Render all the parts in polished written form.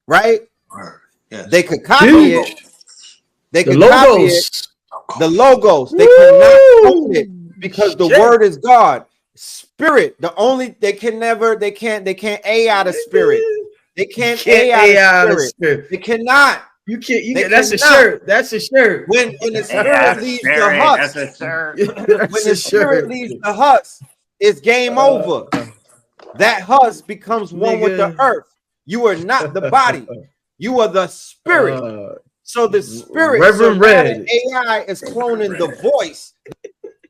right? Yes. They could copy it. They could copy it. The logos. They cannot own it because the word is God. Spirit. They can't AI the spirit. They can't AI the spirit. They cannot. You can't. You they get. That's a cannot. shirt. That's a shirt. When the spirit leaves the husk, when the spirit leaves the husk, it's game over. That husk becomes one with the earth. You are not the body. You are the spirit. So the spirit, Reverend Red. AI is cloning the voice.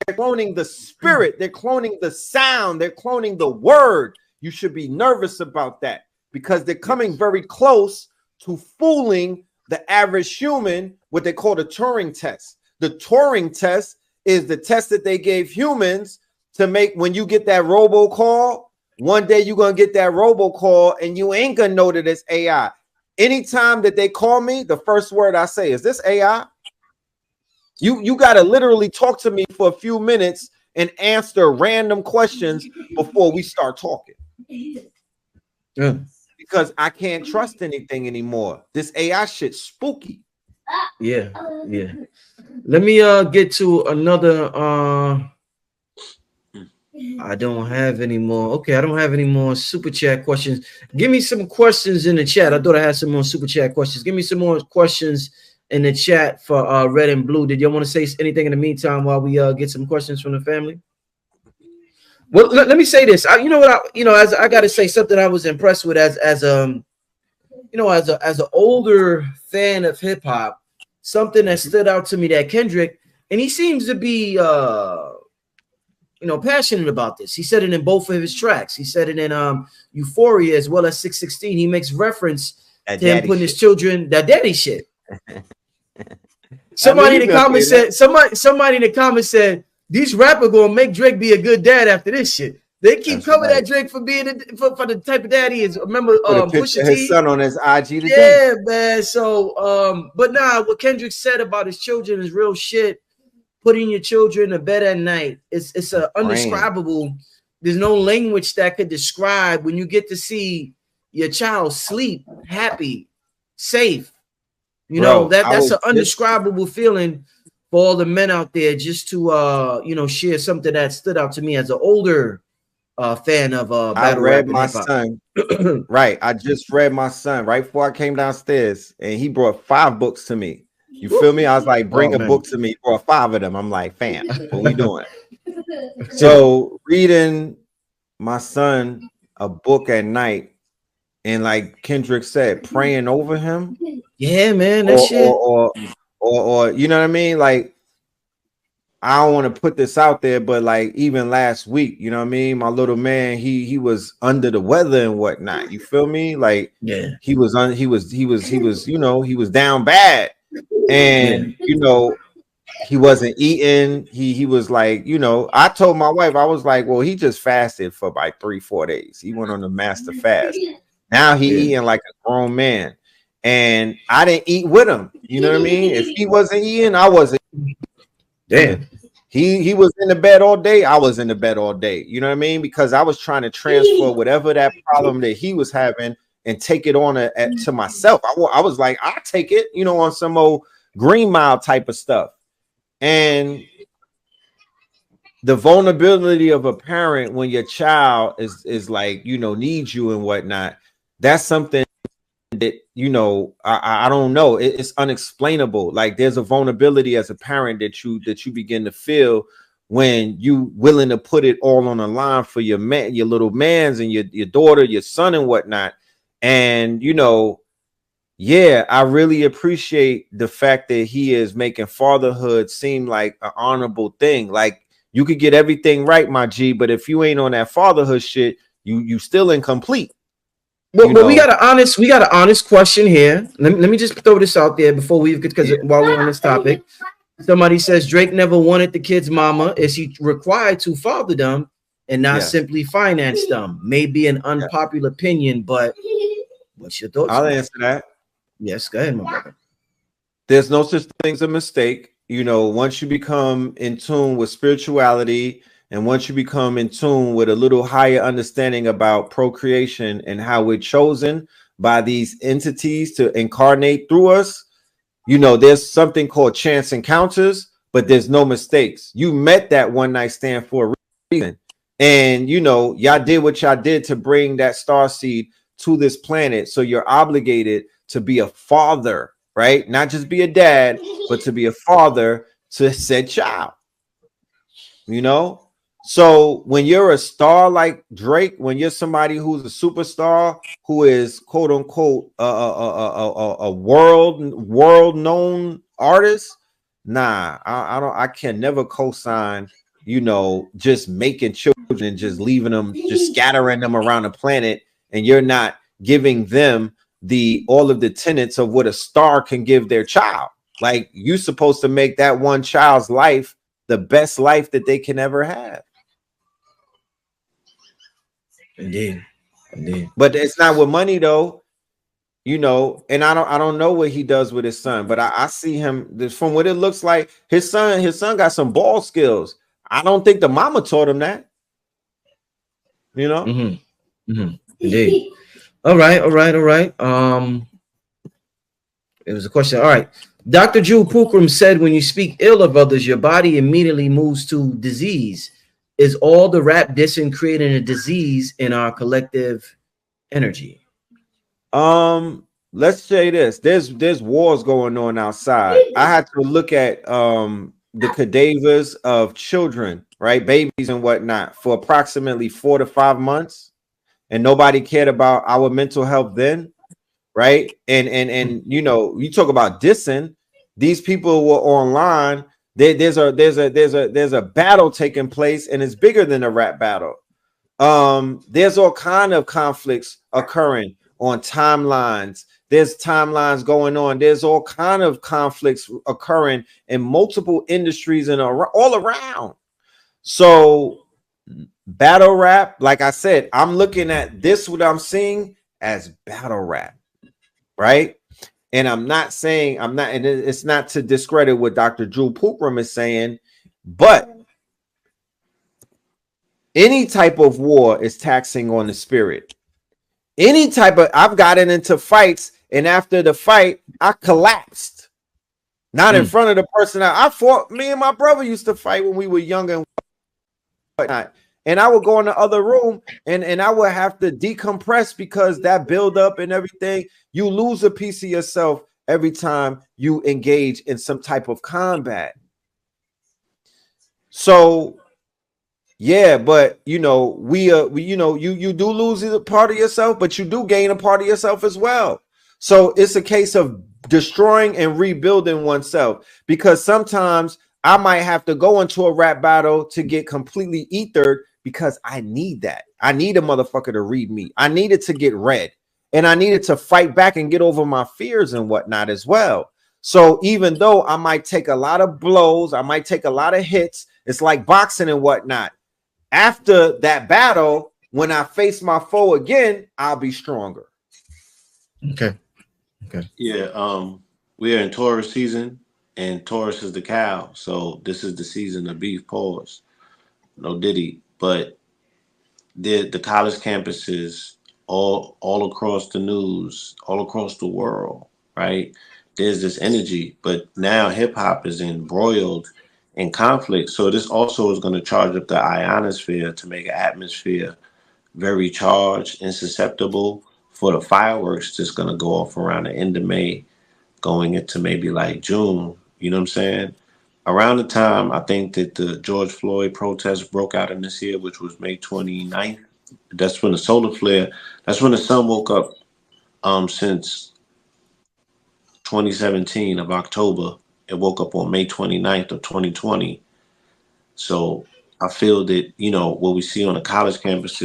They're cloning the spirit. They're cloning the sound. They're cloning the word. You should be nervous about that because they're coming very close to fooling the average human, what they call the Turing test. The Turing test is the test that they gave humans to make when you get that robocall. One day you're going to get that robocall and you ain't going to know that it's AI. Anytime that they call me, the first word I say is this AI. You got to literally talk to me for a few minutes and answer random questions before we start talking. Yeah. Because I can't trust anything anymore. This AI shit's spooky. Yeah. Let me get to another. I don't have any more. Okay, I don't have any more super chat questions. Give me some questions in the chat. I thought I had some more super chat questions. Give me some more questions in the chat for Red and Blue. Did y'all want to say anything in the meantime while we get some questions from the family? Well, let me say this. You know what? As I got to say something I was impressed with as an older fan of hip hop. Something that stood out to me that Kendrick, and he seems to be passionate about this. He said it in both of his tracks. He said it in Euphoria as well as 616. He makes reference to him putting his children that daddy shit. Somebody in the comments said these rappers gonna make Drake be a good dad after this shit. They keep coming at Drake for being for the type of dad he is. Remember Pusha T, his son on his IG today. Yeah, man. So but what Kendrick said about his children is real shit. Putting your children to bed at night, it's a undescribable. There's no language that could describe when you get to see your child sleep happy, safe. That's an undescribable feeling for all the men out there. Just to share something that stood out to me as an older fan of I read my son. Right, I just read my son right before I came downstairs, and he brought 5 books to me. You feel me? I was like, bring a book to me. He brought 5 of them. I'm like, fam, what we doing? So reading my son a book at night, and like Kendrick said, praying over him. Yeah, man, that shit. Or you know what I mean? Like, I don't want to put this out there, but like even last week, you know what I mean? My little man, he was under the weather and whatnot. You feel me? Like, yeah, he was down bad. And he wasn't eating. He was like, I told my wife, I was like, well, he just fasted for like 3-4 days. He went on the master fast. Now he eating like a grown man. And I didn't eat with him. You know what I mean? If he wasn't eating, I wasn't. Damn. He was in the bed all day. I was in the bed all day. You know what I mean? Because I was trying to transfer whatever that problem that he was having and take it on to myself. I was like, I'll take it, on some old Green Mile type of stuff. And the vulnerability of a parent when your child is like, needs you and whatnot, that's something that, I don't know. It's unexplainable. Like, there's a vulnerability as a parent that you begin to feel when you willing to put it all on the line for your man, your little mans and your daughter, your son and whatnot. And, I really appreciate the fact that he is making fatherhood seem like an honorable thing. Like, you could get everything right, my G, but if you ain't on that fatherhood shit, you still incomplete. Well, we got an honest question here. Let me just throw this out there before while we're on this topic. Somebody says Drake never wanted the kid's mama. Is he required to father them and not simply finance them? Maybe an unpopular opinion, but what's your thoughts? I'll answer that. Yes, go ahead, my brother. There's no such thing as a mistake. Once you become in tune with spirituality and once you become in tune with a little higher understanding about procreation and how we're chosen by these entities to incarnate through us. You know, there's something called chance encounters, but there's no mistakes. You met that one night stand for a reason. And, you know, y'all did what y'all did to bring that star seed to this planet. So you're obligated to be a father, right? Not just be a dad, but to be a father to said child, you know? So when you're a star like Drake, when you're somebody who's a superstar, who is quote unquote a world known artist, nah, I can never co-sign, you know, just making children and just leaving them, just scattering them around the planet, and you're not giving them all of the tenets of what a star can give their child. Like, you're supposed to make that one child's life the best life that they can ever have. Indeed. But it's not with money though, you know. And I don't know what he does with his son, but I see him from what it looks like. His son got some ball skills. I don't think the mama taught him that, you know. Indeed. All right. It was a question. All right. Dr. Drew Pukram said, when you speak ill of others, your body immediately moves to disease. Is all the rap dissing creating a disease in our collective energy? Let's say this. There's wars going on outside. I had to look at the cadavers of children, right? Babies and whatnot, for approximately 4 to 5 months. And nobody cared about our mental health then, right? And you know, you talk about dissing. These people were online. There's a battle taking place, and it's bigger than a rap battle. There's all kind of conflicts occurring on timelines. There's timelines going on. There's all kind of conflicts occurring in multiple industries and all around. So battle rap, like I said, I'm looking at this, what I'm seeing as battle rap, right? And I'm not saying, and it's not to discredit what Dr. Drew Pukram is saying, but any type of war is taxing on the spirit. Any type of, I've gotten into fights, and after the fight, I collapsed. Not in front of the person I fought. Me and my brother used to fight when we were younger and whatnot. And I would go in the other room and I would have to decompress, because that build up and everything, you lose a piece of yourself every time you engage in some type of combat. So yeah, but you know, we you know, you do lose a part of yourself, but you do gain a part of yourself as well. So it's a case of destroying and rebuilding oneself, because sometimes I might have to go into a rap battle to get completely ethered, because I need that. I need a motherfucker to read me. I needed to get read, and I needed to fight back and get over my fears and whatnot as well. So even though I might take a lot of blows, I might take a lot of hits, it's like boxing and whatnot. After that battle, when I face my foe again, I'll be stronger. Okay. Yeah. We are in Taurus season, and Taurus is the cow. So this is the season of beef. Pause. No diddy. But the college campuses all across the news, all across the world, right? There's this energy, but now hip hop is embroiled in conflict. So this also is going to charge up the ionosphere to make an atmosphere very charged and susceptible for the fireworks that's going to go off around the end of May, going into maybe like June. You know what I'm saying? Around the time I think that the George Floyd protests broke out in this year, which was May 29th, that's when the solar flare, that's when the sun woke up since 2017 of October. It woke up on May 29th of 2020. So I feel that, you know, what we see on the college campuses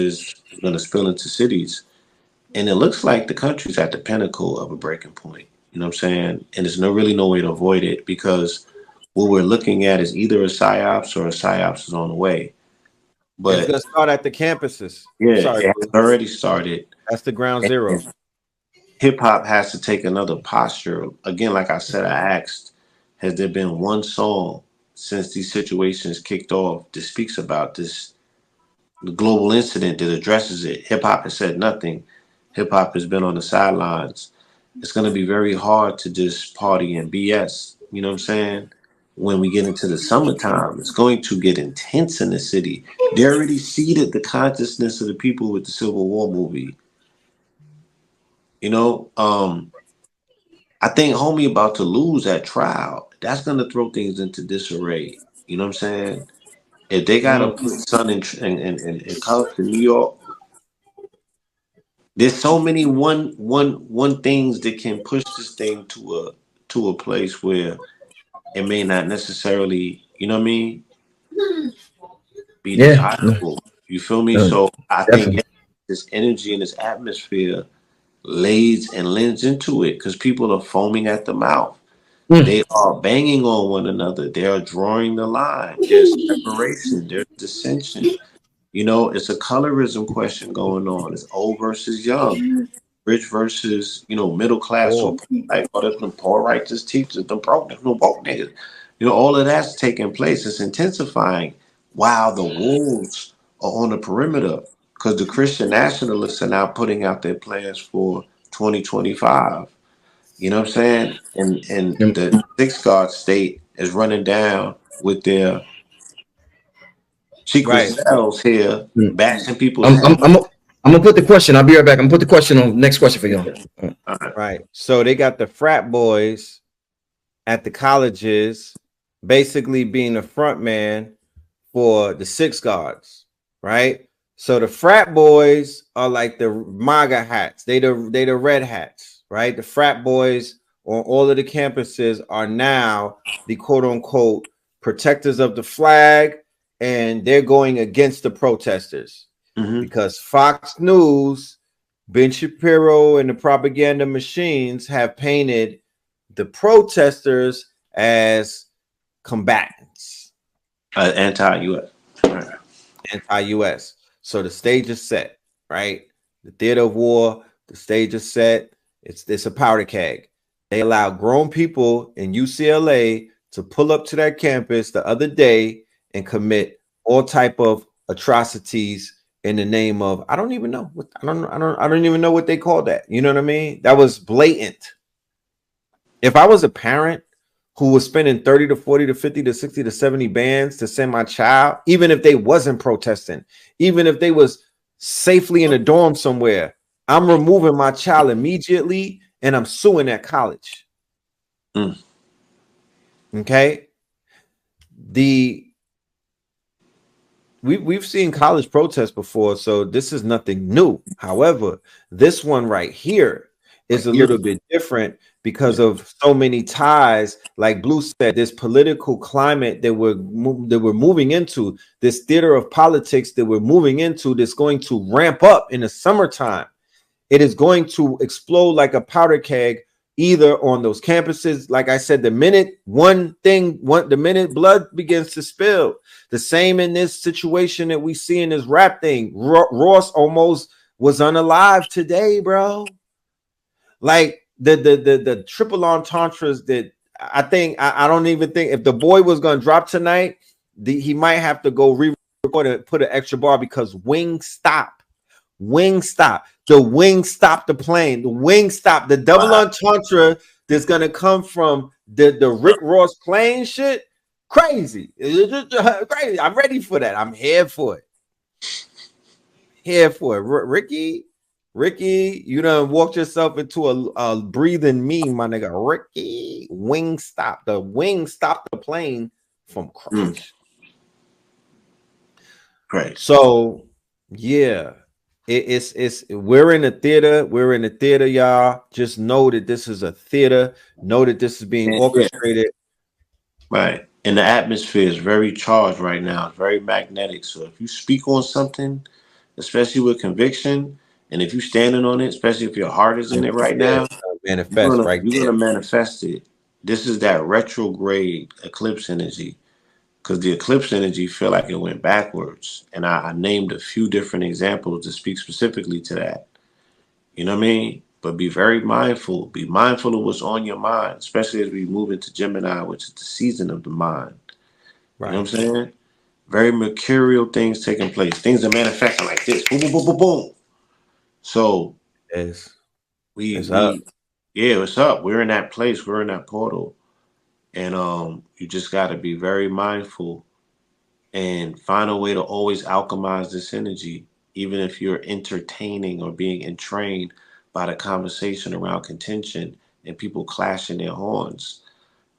is going to spill into cities. And it looks like the country's at the pinnacle of a breaking point. You know what I'm saying? And there's really no way to avoid it, because what we're looking at is either a psyops or a psyops is on the way. But it's gonna start at the campuses. Yeah, it's already started. That's the ground zero. Hip hop has to take another posture. Again, like I said, I asked, has there been one song since these situations kicked off that speaks about this, the global incident that addresses it? Hip hop has said nothing. hip hop has been on the sidelines. It's going to be very hard to just party and BS. You know what I'm saying? When we get into the summertime, it's going to get intense in the city. They already seeded the consciousness of the people with the Civil War movie. You know, I think homie about to lose that trial. That's going to throw things into disarray. You know what I'm saying? If they got to put Son in cuffs in New York, there's so many one things that can push this thing to a place where it may not necessarily, you know what I mean, be Yeah, desirable. You feel me? no, So I think definitely. this energy and this atmosphere lays and lends into it because people are foaming at the mouth. Mm. They are banging on one another. They are drawing the line. There's separation. There's dissension. You know, it's a colorism question going on. It's old versus young, rich versus, middle class or Poor. poor. Like, oh, there's no poor righteous teachers, them broke, there's no broke niggas. All of that's taking place. It's intensifying while the wolves are on the perimeter because the Christian nationalists are now putting out their plans for 2025. You know what I'm saying? And Mm. the six guard state is running down with their secret Right. cells here, Mm. bashing people's I'm, heads. I'm, I'm, I'm gonna put the question. I'll be right back. I'm gonna put the question on. Next question for y'all. Right. So they got the frat boys at the colleges basically being the front man for the six guards, right? So the frat boys are like the MAGA hats. They the red hats, right? The frat boys on all of the campuses are now the quote unquote protectors of the flag, and they're going against the protesters because Fox News, Ben Shapiro, and the propaganda machines have painted the protesters as combatants, Anti-US. Right. anti-US. So the stage is set, right? The theater of war, the stage is set. It's a powder keg. They allow grown people in UCLA to pull up to that campus the other day and commit all type of atrocities in the name of I don't even know what I don't even know what they call that. You know what I mean? That was blatant. If I was a parent who was spending 30 to 40 to 50 to 60 to 70 bands to send my child, even if they wasn't protesting, even if they was safely in a dorm somewhere, I'm removing my child immediately and I'm suing that college. Okay. We've seen college protests before, so this is nothing new. However, this one right here is a little bit different because of so many ties. Like Blue said, this political climate that we're moving into, this theater of politics that we're moving into, that's going to ramp up in the summertime. It is going to explode like a powder keg, either on those campuses. Like I said, the minute the minute blood begins to spill, the same in this situation that we see in this rap thing. Ross almost was unalive today, bro. Like the triple entendres that I think I don't even think if the boy was gonna drop tonight, he might have to go re-record and put an extra bar because wing stop. Wing stop. The wing stop the plane. The wing stop. The double entendre that's gonna come from the Rick Ross plane shit. Crazy. Crazy. I'm ready for that. I'm here for it. Here for it. Ricky, you done walked yourself into a breathing meme, my nigga. Ricky, wing stop. The wing stopped the plane from crash. Right. So yeah. It's we're in the theater. We're in the theater, y'all. Just know that this is a theater. Know that this is being orchestrated. Right. And the atmosphere is very charged right now. It's very magnetic. So if you speak on something, especially with conviction, and if you're standing on it, especially if your heart is in it right now, manifest you're gonna manifest it. This is that retrograde eclipse energy. Because the eclipse energy feel like it went backwards. And I named a few different examples to speak specifically to that. You know what I mean? But be very mindful. Be mindful of what's on your mind, especially as we move into Gemini, which is the season of the mind. Right. You know what I'm saying? Very mercurial things taking place. Things are manifesting like this. Boom, boom, boom, boom, boom. So It's up. Yeah, it's up. We're in that place. We're in that portal, and you just got to be very mindful and find a way to always alchemize this energy, even if you're entertaining or being entrained by the conversation around contention and people clashing their horns.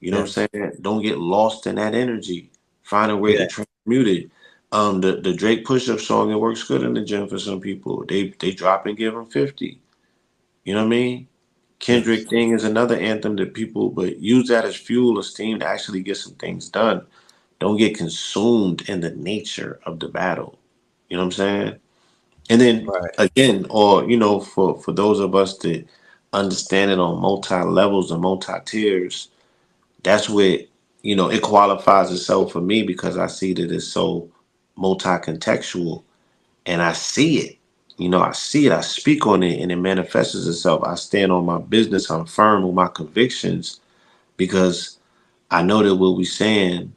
You know what I'm saying? Don't get lost in that energy. Find a way to transmute it. The Drake push-up song, it works good in the gym for some people. They drop and give them 50. You know what I mean? Kendrick thing is another anthem that people, but use that as fuel or steam to actually get some things done. Don't get consumed in the nature of the battle. You know what I'm saying? And then again, or for those of us that understand it on multi levels and multi tiers, that's where it qualifies itself for me because I see that it's so multi contextual, and I see it. I see it. I speak on it, and it manifests itself. I stand on my business. I'm firm with my convictions because I know that what we're saying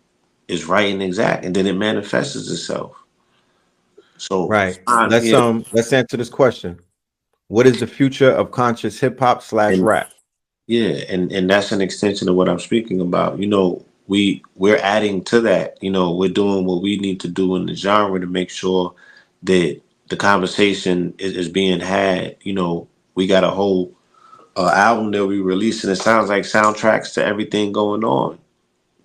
is right and exact, and then it manifests itself. So Let's answer this question. What is the future of conscious hip hop / and rap? yeah, and that's an extension of what I'm speaking about. We're adding to that. We're doing what we need to do in the genre to make sure that the conversation is being had. We got a whole album that we released, and it sounds like soundtracks to everything going on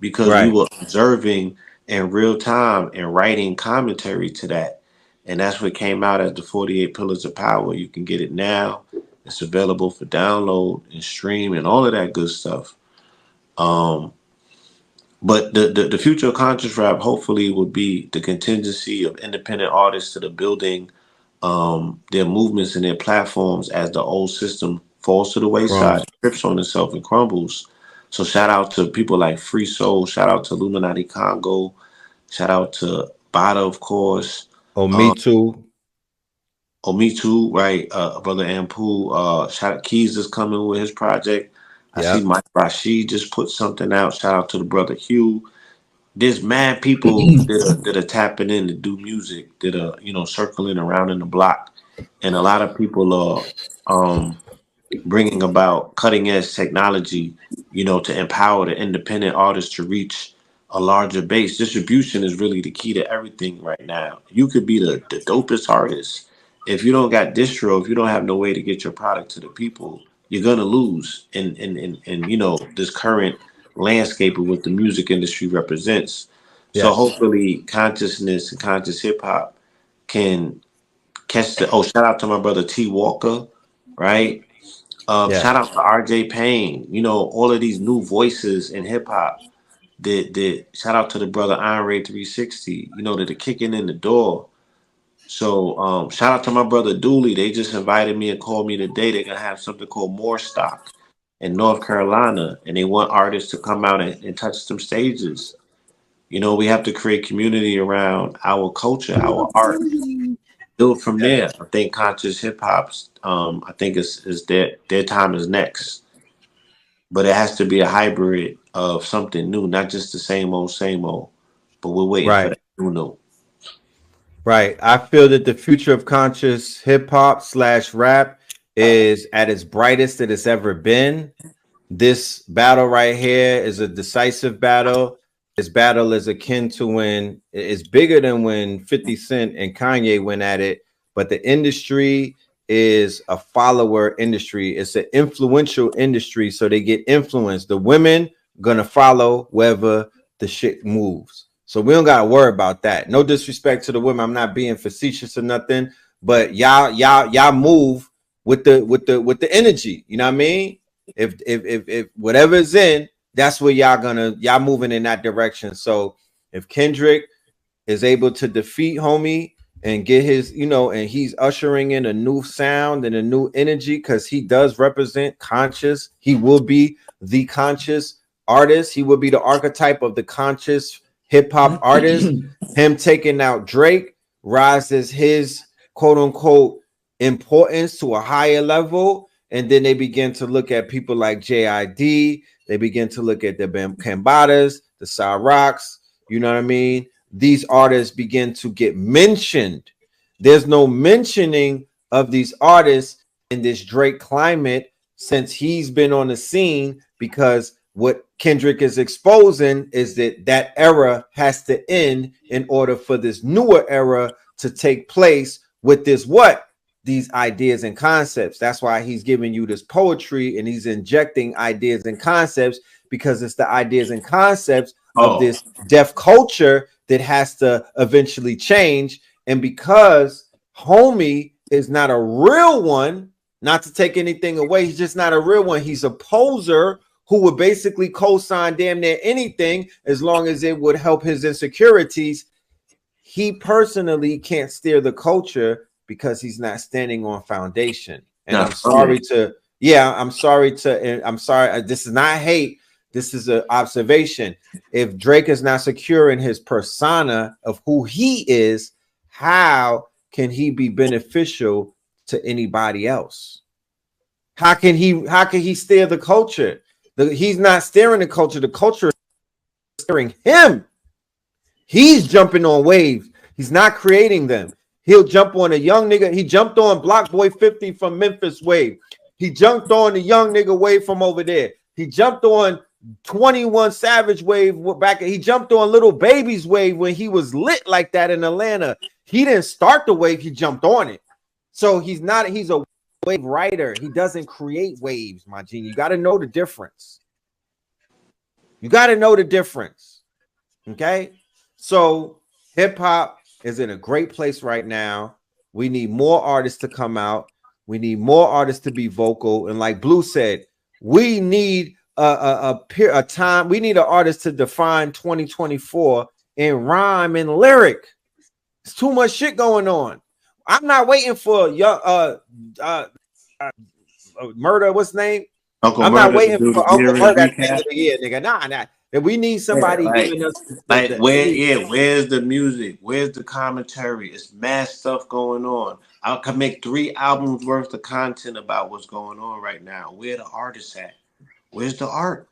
because we were observing in real time and writing commentary to that. And that's what came out as the 48 Pillars of Power. You can get it now. It's available for download and stream and all of that good stuff. But the future of conscious rap hopefully would be the contingency of independent artists that are building their movements and their platforms as the old system falls to the wayside, trips on itself and crumbles. So shout out to people like Free Soul, shout out to Illuminati Congo, shout out to Bada, of course. Me Too. Me Too, right? Brother Ampu, shout out Keys is coming with his project. I see Mike Rashid just put something out. Shout out to the brother Hugh. There's mad people that are tapping in to do music, that are circling around in the block, and a lot of people are bringing about cutting edge technology, to empower the independent artists to reach a larger base. Distribution is really the key to everything right now. You could be the dopest artist. If you don't got distro, if you don't have no way to get your product to the people, you're gonna lose in this current landscape of what the music industry represents. So hopefully consciousness and conscious hip hop can catch shout out to my brother T Walker, right? Shout out to RJ Payne, all of these new voices in hip hop. That shout out to the brother Iron 360, that are kicking in the door. So shout out to my brother Dooley. They just invited me and called me today. They're gonna have something called More Stock in North Carolina, and they want artists to come out and touch some stages. We have to create community around our culture, our art. Build from there. I think conscious hip hop's I think is their time is next. But it has to be a hybrid of something new, not just the same old, but we're waiting for that new. Right. I feel that the future of conscious hip hop / rap is at its brightest that it's ever been. This battle right here is a decisive battle. This battle is akin to when it's bigger than when 50 Cent and Kanye went at it, but the industry is a follower industry. It's an influential industry, so they get influenced. The women gonna follow wherever the shit moves. So we don't gotta worry about that. No disrespect to the women. I'm not being facetious or nothing, but y'all move with the energy. You know what I mean? If whatever's in, that's where y'all moving in that direction. So if Kendrick is able to defeat homie and get his, and he's ushering in a new sound and a new energy because he does represent conscious. He will be the conscious artist. He will be the archetype of the conscious hip hop artist. Him taking out Drake rises his quote unquote importance to a higher level. And then they begin to look at people like JID. They begin to look at the Cambadas, the Cyrocs. You know what I mean? These artists begin to get mentioned. There's no mentioning of these artists in this Drake climate since he's been on the scene, because what Kendrick is exposing is that era has to end in order for this newer era to take place with these ideas and concepts. That's why he's giving you this poetry and he's injecting ideas and concepts, because it's the ideas and concepts of this deaf culture that has to eventually change. And because homie is not a real one, not to take anything away, he's just not a real one. He's a poser who would basically co-sign damn near anything as long as it would help his insecurities. He personally can't steer the culture because he's not standing on foundation. And I'm sorry. This is not hate. This is an observation. If Drake is not secure in his persona of who he is, how can he be beneficial to anybody else? How can he steer the culture? He's not steering the culture. The culture is steering him. He's jumping on waves. He's not creating them. He'll jump on a young nigga. He jumped on Block Boy 50 from Memphis wave. He jumped on the young nigga wave from over there. He jumped on 21 Savage wave back. He jumped on Little Baby's wave when he was lit like that in Atlanta. He didn't start the wave. He jumped on it. So he's a wave writer. He doesn't create waves, my G. You got to know the difference. Okay. So hip hop is in a great place right now. We need more artists to come out. We need more artists to be vocal. And like Blue said, we need a time. We need an artist to define 2024 in rhyme and lyric. It's too much shit going on. I'm not waiting for Murder. What's his name? Uncle I'm Murder not waiting for Uncle Murder at the end recap. of the year, nigga. Nah. We need somebody giving us where's the music? Where's the commentary? It's mad stuff going on. I could make 3 albums worth of content about what's going on right now. Where the artists at? Where's the art?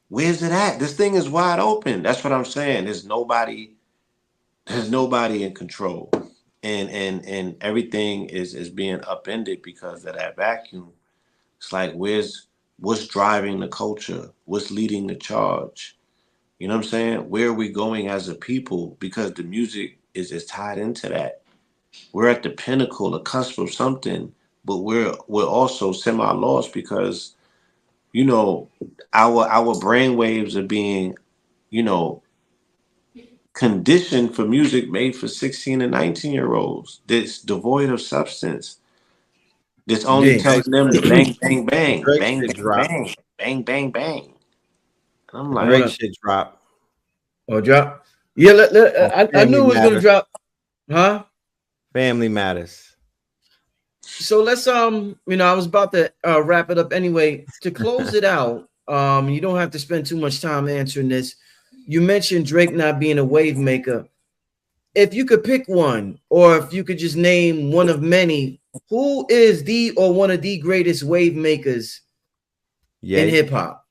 Where's it at? This thing is wide open. That's what I'm saying. There's nobody in control. And everything is being upended because of that vacuum. It's like, what's driving the culture? What's leading the charge? You know what I'm saying? Where are we going as a people? Because the music is tied into that. We're at the pinnacle, the cusp of something, but we're also semi-lost because, you know, our brain waves are being, you know, conditioned for music made for 16 and 19-year-olds. That's devoid of substance. This only tells them to bang, bang, bang, bang, bang, bang, bang, bang, bang. And I'm like, great shit drop. Oh, drop. Yeah, I knew it was gonna drop. Huh? Family Matters. So let's I was about to wrap it up anyway. To close it out, you don't have to spend too much time answering this. You mentioned Drake not being a wave maker. If you could pick one, or if you could just name one of many, who is the or one of the greatest wave makers in hip hop?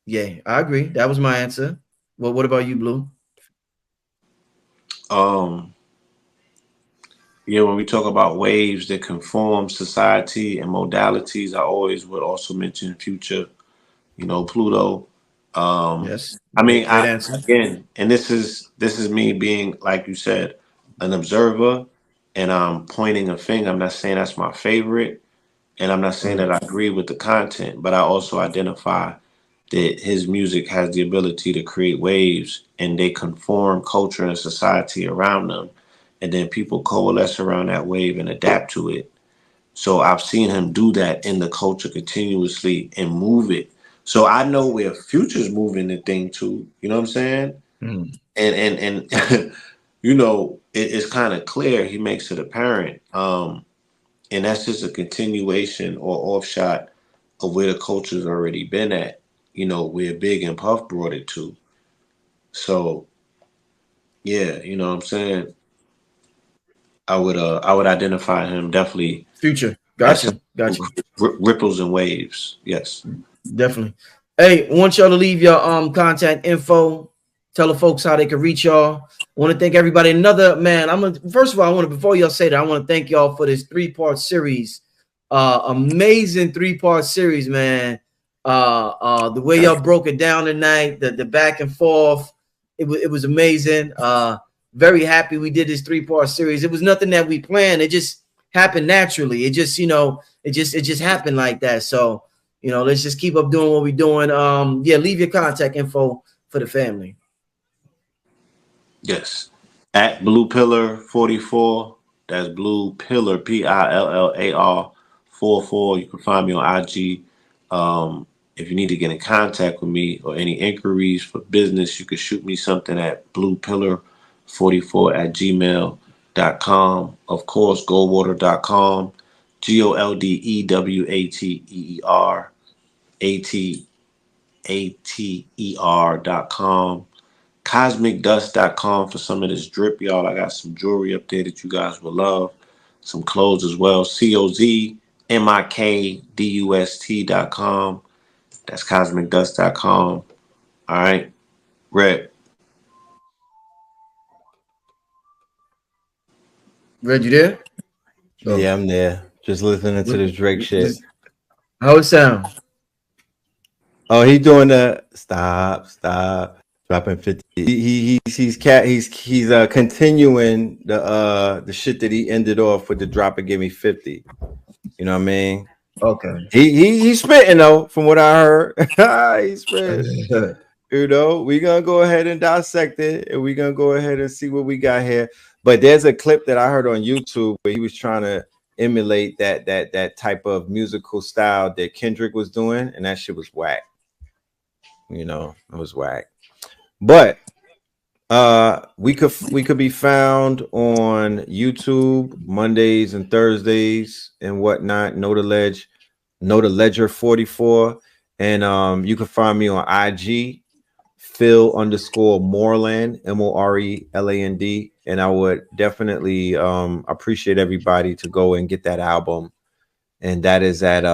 Yeah, I agree. That was my answer. Well, what about you, Blue? Yeah, when we talk about waves that conform society and modalities, I always would also mention Future, you know, Pluto. Yes. I mean, again, and this is me being, like you said, an observer, and I'm pointing a finger. I'm not saying that's my favorite, and I'm not saying that I agree with the content, but I also identify that his music has the ability to create waves, and they conform culture and society around them, and then people coalesce around that wave and adapt to it. So I've seen him do that in the culture continuously and move it. So I know where Future's moving the thing to, you know what I'm saying? And you know, it's kind of clear. He makes it apparent. And that's just a continuation or offshot of where the culture's already been at, you know, where Big and Puff brought it to. So yeah, you know what I'm saying? I would identify him definitely. Future. Gotcha. Ripples and waves. Yes. Definitely. Hey, I want y'all to leave your contact info. Tell the folks how they can reach y'all. I want to thank everybody. First of all, before y'all say that, I want to thank y'all for this 3-part series Amazing 3-part series, man. The way y'all broke it down tonight, the back and forth, it was amazing. Very happy we did this 3-part series. It was nothing that we planned. It just happened naturally. It just, you know, it just happened like that. So, you know, let's just keep up doing what we're doing. Yeah, leave your contact info for the family. Yes. At Blue Pillar 44. That's Blue Pillar, PILLAR 44. You can find me on IG. If you need to get in contact with me or any inquiries for business, you can shoot me something at bluepillar44@gmail.com. Of course, goldwater.com, GOLDEWATERATER.com. CosmicDust.com for some of this drip, y'all. I got some jewelry up there that you guys will love. Some clothes as well. COZMIKDUST.com. That's CosmicDust.com. All right. Red. Red, you there? Oh. Yeah, I'm there. Just listening to this Drake shit. How it sound? Oh, he doing the stop. Dropping 50. He's continuing the shit that he ended off with the drop and give me 50. You know what I mean? Okay. He's spitting though, from what I heard. He's spitting. You know, we're gonna go ahead and dissect it, and we're gonna go ahead and see what we got here. But there's a clip that I heard on YouTube where he was trying to emulate that type of musical style that Kendrick was doing, and that shit was whack. You know, it was whack. But we could be found on YouTube Mondays and Thursdays and whatnot. Know the Ledger 44, and you can find me on IG, Phil_Moreland, MORELAND, and I would definitely appreciate everybody to go and get that album, and that is at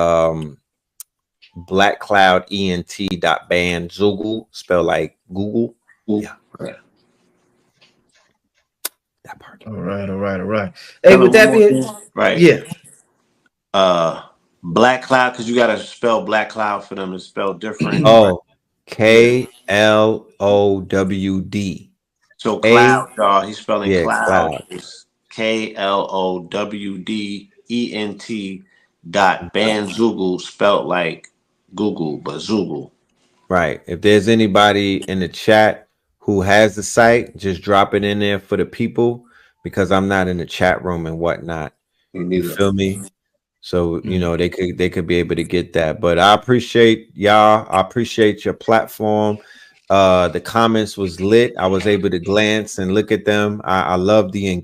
blackcloudent.bandzoogle, spell like Google. Yeah. That part. All right. Hey, with that being right. Yeah. Black Cloud, because you gotta spell Black Cloud for them to spell different. Oh, KLOWD. So Cloud, y'all. He's spelling Cloud. It's KLOWDENT.bandzoogle, spelled like Google, but Zoogle. Right. If there's anybody in the chat who has the site, just drop it in there for the people, because I'm not in the chat room and whatnot. You feel me? So, you know, they could be able to get that. But I appreciate y'all. I appreciate your platform. The comments was lit. I was able to glance and look at them. I love the engagement.